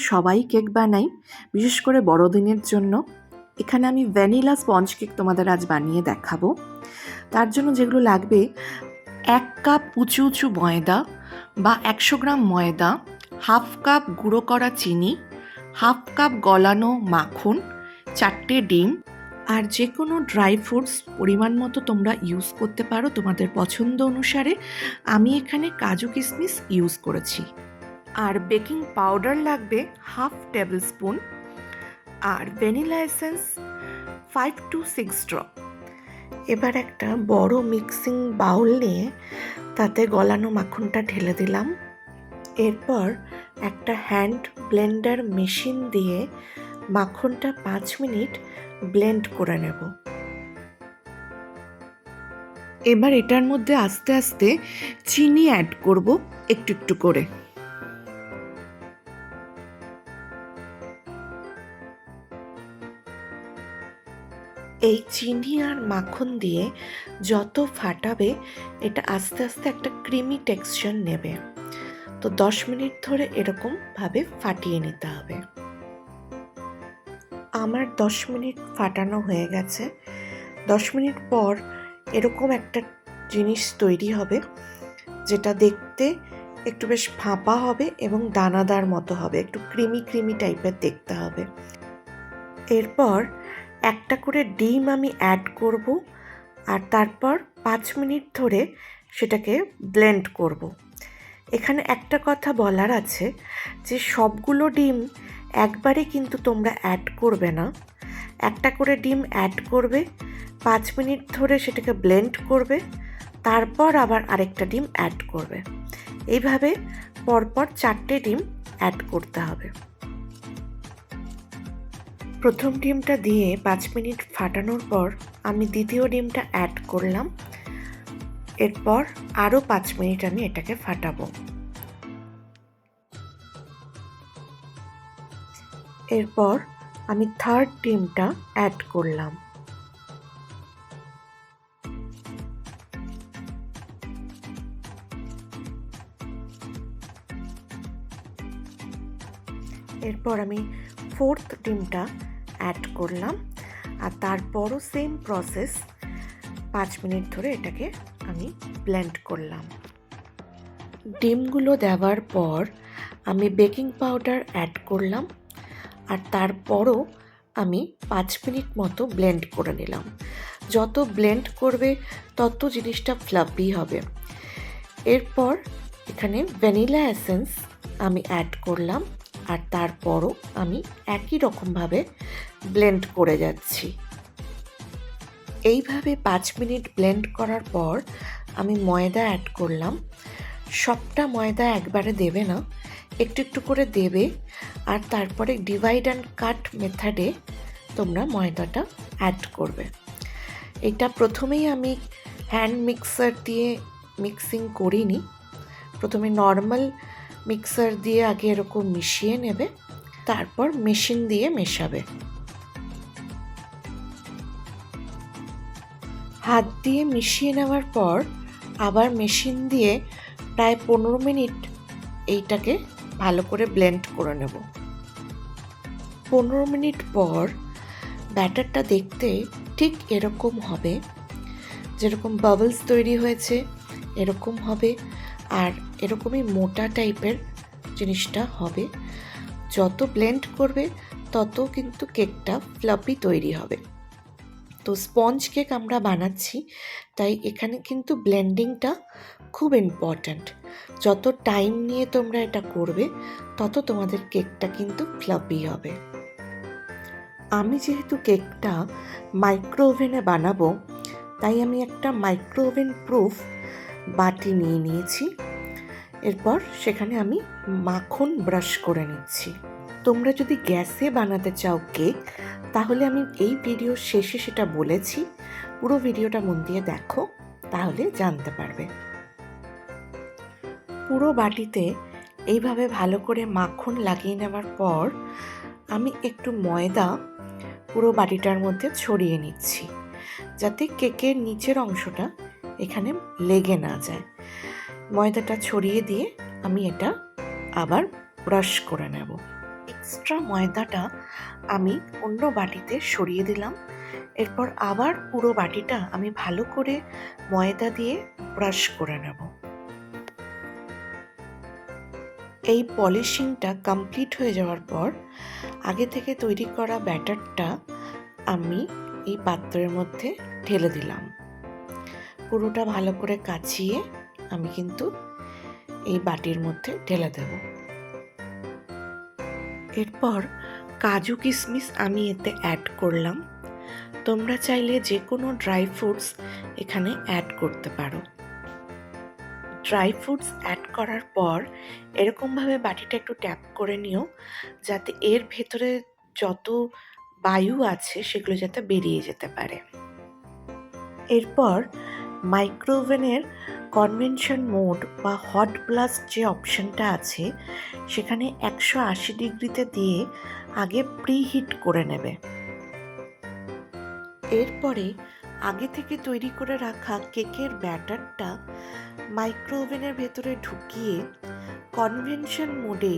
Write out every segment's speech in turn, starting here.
সবাই কেক বানাই, বিশেষ করে বড়দিনের জন্য। এখানে আমি ভ্যানিলা স্পঞ্জ কেক তোমাদের আজ বানিয়ে দেখাবো। তার জন্য যেগুলো লাগবে, 1 কাপ উঁচু উঁচু ময়দা বা 100 গ্রাম ময়দা, 1/2 কাপ গুঁড়ো করা চিনি, 1/2 কাপ গলানো মাখন, 4টে ডিম, আর যে কোনো ড্রাই ফ্রুটস পরিমাণ মতো তোমরা ইউজ করতে পারো তোমাদের পছন্দ অনুসারে। আমি এখানে কাজু কিশমিশ ইউজ করেছি। আর বেকিং পাউডার লাগবে 1/2 টেবিল স্পুন, আর ভ্যানিলা এসেন্স 5 to 6 ড্রপ। এবার একটা বড় মিক্সিং বাউল নিয়ে তাতে গলানো মাখনটা ঢেলে দিলাম। এরপর একটা হ্যান্ড ব্লেন্ডার মেশিন দিয়ে মাখনটা 5 মিনিট ব্লেন্ড করে নেব। এবার এটার মধ্যে আস্তে আস্তে চিনি অ্যাড করব একটু একটু করে। এই চিনি আর মাখন দিয়ে যত ফাটাবে এটা আস্তে আস্তে একটা ক্রিমি টেক্সচার নেবে। তো 10 মিনিট ধরে এরকমভাবে ফাটিয়ে নিতে হবে। আমার 10 মিনিট ফাটানো হয়ে গেছে। 10 মিনিট পর এরকম একটা জিনিস তৈরি হবে, যেটা দেখতে একটু বেশ ফাঁপা হবে এবং দানাদার মতো হবে, একটু ক্রিমি ক্রিমি টাইপের দেখতে হবে। এরপর একটা করে ডিম আমি অ্যাড করব, আর তারপর 5 মিনিট ধরে সেটাকে ব্লেন্ড করব। এখানে একটা কথা বলার আছে যে সবগুলো ডিম একবারে কিন্তু তোমরা অ্যাড করবে না। একটা করে ডিম অ্যাড করবে, 5 মিনিট ধরে সেটাকে ব্লেন্ড করবে, তারপর আবার আরেকটা ডিম অ্যাড করবে। এইভাবে পরপর 4টে ডিম অ্যাড করতে হবে। প্রথম ডিমটা দিয়ে 5 মিনিট ফাটানোর পর আমি দ্বিতীয় ডিমটা অ্যাড করলাম। এরপর আরও 5 মিনিট আমি এটাকে ফাটাবো। এরপর আমি থার্ড ডিমটা অ্যাড করলাম। এরপর আমি ফোর্থ ডিমটা অ্যাড করলাম, আর তারপরও সেম প্রসেস 5 মিনিট ধরে এটাকে আমি ব্লেন্ড করলাম। ডিমগুলো দেওয়ার পর আমি বেকিং পাউডার অ্যাড করলাম, আর তারপরও আমি 5 মিনিট মতো ব্লেন্ড করে নিলাম। যত ব্লেন্ড করবে তত জিনিসটা ফ্লাফি হবে। এরপর এখানে ভ্যানিলা এসেন্স আমি অ্যাড করলাম, আর তারপরও আমি একই রকমভাবে ব্লেন্ড করে যাচ্ছি। এইভাবে 5 মিনিট ব্লেন্ড করার পর আমি ময়দা অ্যাড করলাম। সবটা ময়দা একবারে দেবে না, একটু একটু করে দেবে, আর তারপরে ডিভাইড অ্যান্ড কাট মেথডে তোমরা ময়দাটা অ্যাড করবে। এটা প্রথমেই আমি হ্যান্ড মিক্সার দিয়ে মিক্সিং করিনি, প্রথমে নর্মাল মিক্সার দিয়ে আগে এরকম মিশিয়ে নেবে, তারপর মেশিন দিয়ে মেশাবে। হাত দিয়ে মিশিয়ে নেওয়ার পর আবার মেশিন দিয়ে প্রায় 15 মিনিট এইটাকে ভালো করে ব্লেন্ড করে নেব। 15 মিনিট পর ব্যাটারটা দেখতে ঠিক এরকম হবে, যেরকম বাবলস তৈরি হয়েছে এরকম হবে, আর এরকমই মোটা টাইপের জিনিসটা হবে। যত ব্লেন্ড করবে তত কিন্তু কেকটা ফ্লাফি তৈরি হবে। তো স্পঞ্জ কেক আমরা বানাচ্ছি, তাই এখানে কিন্তু ব্লেন্ডিংটা খুব ইম্পর্ট্যান্ট। যত টাইম নিয়ে তোমরা এটা করবে তত তোমাদের কেকটা কিন্তু ফ্লাফি হবে। আমি যেহেতু কেকটা মাইক্রো ওভেনে বানাবো, তাই আমি একটা মাইক্রো ওভেন প্রুফ বাটি নিয়ে নিয়েছি। এরপর সেখানে আমি মাখন ব্রাশ করে নিচ্ছি। তোমরা যদি গ্যাসে বানাতে চাও কেক, তাহলে আমি এই ভিডিওর শেষে সেটা বলেছি, পুরো ভিডিওটা মন দিয়ে দেখো, তাহলে জানতে পারবে। পুরো বাটিতে এইভাবে ভালো করে মাখন লাগিয়ে নেওয়ার পর আমি একটু ময়দা পুরো বাটিটার মধ্যে ছড়িয়ে নিচ্ছি, যাতে কেকের নিচের অংশটা এখানে লেগে না যায়। ময়দাটা ছড়িয়ে দিয়ে আমি এটা আবার ব্রাশ করে নেব। এক্সট্রা ময়দাটা আমি অন্য বাটিতে সরিয়ে দিলাম। এরপর আবার পুরো বাটিটা আমি ভালো করে ময়দা দিয়ে ব্রাশ করে নেব। এই পলিশিংটা কমপ্লিট হয়ে যাওয়ার পর আগে থেকে তৈরি করা ব্যাটারটা আমি এই পাত্রের মধ্যে ঢেলে দিলাম। পুরোটা ভালো করে কাচিয়ে আমি কিন্তু এই বাটির মধ্যে ঢেলে দেব। এরপর কাজু কিশমিশ আমি এতে অ্যাড করলাম। তোমরা চাইলে যে কোনো ড্রাই ফ্রুটস এখানে অ্যাড করতে পারো। ড্রাই ফ্রুটস অ্যাড করার পর এরকমভাবে বাটিটা একটু ট্যাপ করে নিও, যাতে এর ভেতরে যত বায়ু আছে সেগুলো যাতে বেরিয়ে যেতে পারে। এরপর মাইক্রোওভেনের কনভেনশন মোড বা হট ব্লাস্ট যে অপশনটা আছে সেখানে 180 ডিগ্রিতে দিয়ে আগে প্রিহিট করে নেবে। এরপরে আগে থেকে তৈরি করে রাখা কেকের ব্যাটারটা মাইক্রোওভেনের ভেতরে ঢুকিয়ে কনভেনশন মোডে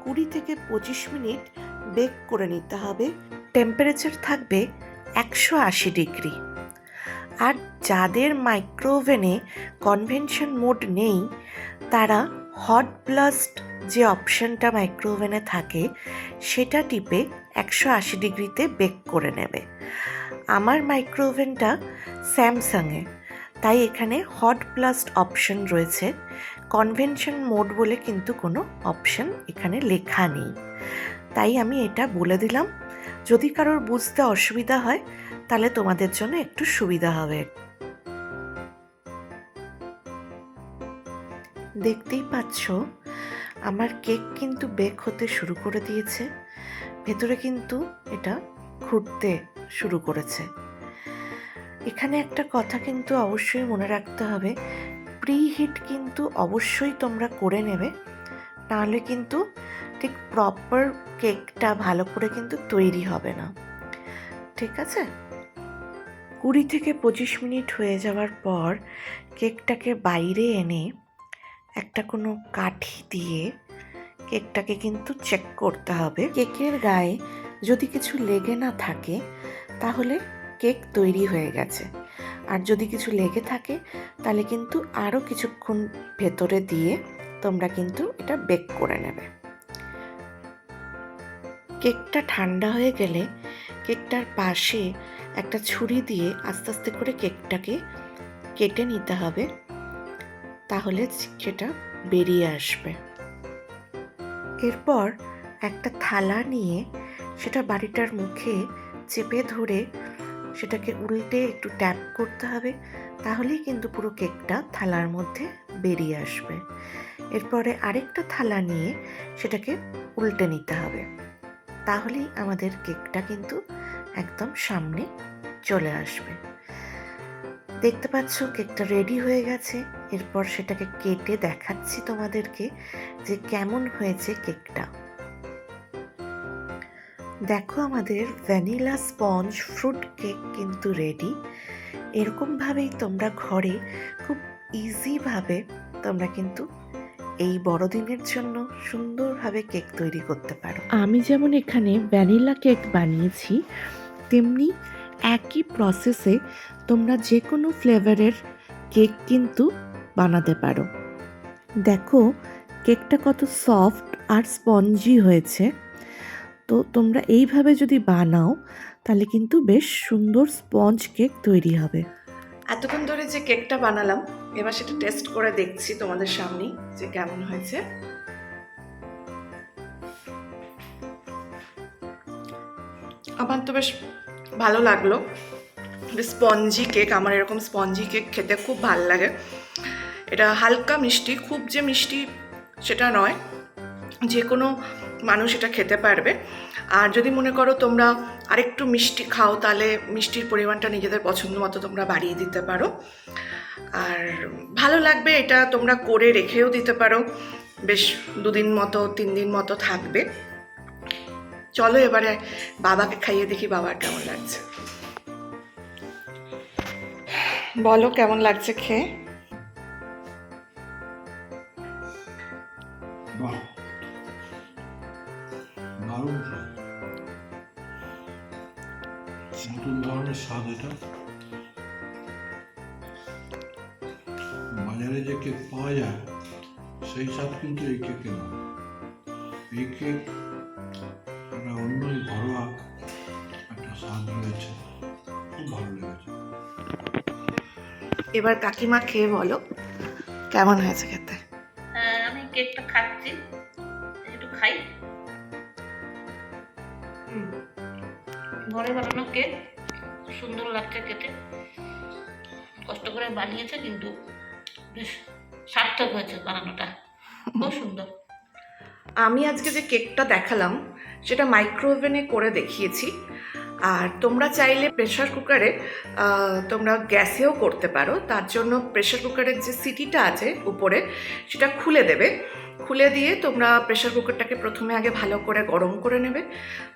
20 থেকে 25 মিনিট বেক করে নিতে হবে। টেম্পারেচার থাকবে 180 ডিগ্রি। আর যাদের মাইক্রোওভেনে কনভেনশন মোড নেই তারা হট ব্লাস্ট যে অপশনটা মাইক্রোওভেনে থাকে সেটা টিপে 180 ডিগ্রিতে বেক করে নেবে। আমার মাইক্রোওভেনটা স্যামসাংয়ে, তাই এখানে হট ব্লাস্ট অপশন রয়েছে। কনভেনশন মোড বলে কিন্তু কোনো অপশন এখানে লেখা নেই, তাই আমি এটা বলে দিলাম। যদি কারোর বুঝতে অসুবিধা হয় তাহলে তোমাদের জন্য একটু সুবিধা হবে। দেখতেই পাচ্ছ আমার কেক কিন্তু বেক হতে শুরু করে দিয়েছে। ভেতরে কিন্তু এটা ঘুরতে শুরু করেছে। এখানে একটা কথা কিন্তু অবশ্যই মনে রাখতে হবে, প্রিহিট কিন্তু অবশ্যই তোমরা করে নেবে, নাহলে কিন্তু ঠিক প্রপার কেকটা ভালো করে কিন্তু তৈরি হবে না। ঠিক আছে? 20 থেকে 25 মিনিট হয়ে যাওয়ার পর কেকটাকে বাইরে এনে একটা কোনো কাঠি দিয়ে কেকটাকে কিন্তু চেক করতে হবে। কেকের গায়ে যদি কিছু লেগে না থাকে তাহলে কেক তৈরি হয়ে গেছে, আর যদি কিছু লেগে থাকে তাহলে কিন্তু আরও কিছুক্ষণ ভেতরে দিয়ে তোমরা কিন্তু এটা বেক করে নেবে। কেকটা ঠান্ডা হয়ে গেলে কেকটার পাশে একটা ছুরি দিয়ে আস্তে আস্তে করে কেকটাকে কেটে নিতে হবে, তাহলে সেটা বেরিয়ে আসবে। এরপর একটা থালা নিয়ে সেটা বাটিটার মুখে চেপে ধরে সেটাকে উল্টে একটু ট্যাপ করতে হবে, তাহলেই কিন্তু পুরো কেকটা থালার মধ্যে বেরিয়ে আসবে। এরপরে আরেকটা থালা নিয়ে সেটাকে উল্টে নিতে হবে, তাহলেই আমাদের কেকটা কিন্তু একদম সামনে চলে আসবে। দেখতে পাচ্ছ কেকটা রেডি হয়ে গেছে। এরপর সেটাকে কেটে দেখাচ্ছি তোমাদেরকে যে কেমন হয়েছে কেকটা। দেখো আমাদের ভ্যানিলা স্পঞ্জ ফ্রুট কেক কিন্তু রেডি। এরকমভাবেই তোমরা ঘরে খুব ইজিভাবে তোমরা কিন্তু এই বড়দিনের জন্য সুন্দরভাবে কেক তৈরি করতে পারো। আমি যেমন এখানে ভ্যানিলা কেক বানিয়েছি, তেমনি একই প্রসেসে তোমরা যে কোনো ফ্লেভারের কেক কিন্তু বানাতে পারো। দেখো কেকটা কত সফট আর স্পঞ্জি হয়েছে। তো তোমরা এইভাবে যদি বানাও তাহলে কিন্তু বেশ সুন্দর স্পঞ্জ কেক তৈরি হবে। এতক্ষণ ধরে যে কেকটা বানালাম এবার সেটা টেস্ট করে দেখছি তোমাদের সামনেই যে কেমন হয়েছে। আমার তো বেশ ভালো লাগলো। স্পঞ্জি কেক, আমার এরকম স্পঞ্জি কেক খেতে খুব ভালো লাগে। এটা হালকা মিষ্টি, খুব যে মিষ্টি সেটা নয়, যে কোনো মানুষ এটা খেতে পারবে। আর যদি মনে করো তোমরা আরেকটু মিষ্টি খাও তাহলে মিষ্টির পরিমাণটা নিজেদের পছন্দ মতো তোমরা বাড়িয়ে দিতে পারো। আর ভালো লাগবে, এটা তোমরা করে রেখেও দিতে পারো, বেশ 2 দিন মতো 3 দিন মতো থাকবে। চলো এবারে বাবাকে খাইয়ে দেখি বাবার কেমন লাগছে। বলো কেমন লাগছে খেয়ে। ভালো নতুন ধরনের স্বাদ এটা। বাজারে যে কেক পাওয়া যায় সেই স্বাদ কিন্তু এই কেকে না। এই কেক একটা অন্যই ঘরোয়া একটা স্বাদ রয়েছে, খুব ভালো লেগেছে। এবার কাকিমা খেয়ে বলো কেমন হয়েছে খেতে। আমি কেকটা খাচ্ছি, একটু খাই। ঘরে বানানো কেক, সুন্দর লাগছে খেতে। কষ্ট করে বানিয়েছে কিন্তু বেশ সার্থক হয়েছে বানানোটা, খুব সুন্দর। আমি আজকে যে কেকটা দেখালাম সেটা মাইক্রোওভেনে করে দেখিয়েছি। আর তোমরা চাইলে প্রেশার কুকারে তোমরা গ্যাসেও করতে পারো। তার জন্য প্রেশার কুকারের যে সিটিটা আছে উপরে সেটা খুলে দেবে। খুলে দিয়ে তোমরা প্রেশার কুকারটাকে প্রথমে আগে ভালো করে গরম করে নেবে।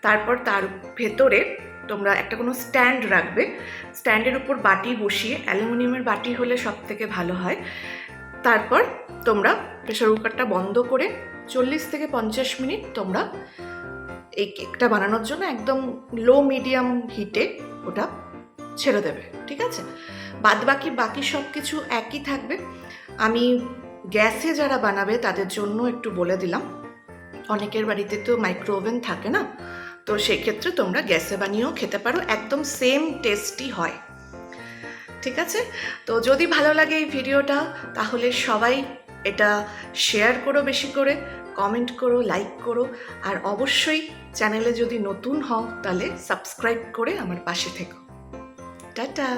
তারপর তার ভেতরে তোমরা একটা কোনো স্ট্যান্ড রাখবে। স্ট্যান্ডের উপর বাটি বসিয়ে, অ্যালুমিনিয়ামের বাটি হলে সব থেকে ভালো হয়। তারপর তোমরা প্রেশার কুকারটা বন্ধ করে 40 থেকে 50 মিনিট তোমরা এই কেকটা বানানোর জন্য একদম লো মিডিয়াম হিটে ওটা ছেড়ে দেবে, ঠিক আছে? বাকি সব কিছু একই থাকবে। আমি গ্যাসে যারা বানাবে তাদের জন্য একটু বলে দিলাম, অনেকের বাড়িতে তো মাইক্রোওভেন থাকে না, তো সেক্ষেত্রে তোমরা গ্যাসে বানিয়েও খেতে পারো, একদম সেম টেস্টি হয়, ঠিক আছে? তো যদি ভালো লাগে এই ভিডিওটা তাহলে সবাই এটা শেয়ার করো, বেশি করে কমেন্ট করো, লাইক করো, আর অবশ্যই চ্যানেলে যদি নতুন হও তাহলে সাবস্ক্রাইব করে আমার পাশে থেকো। টাটা।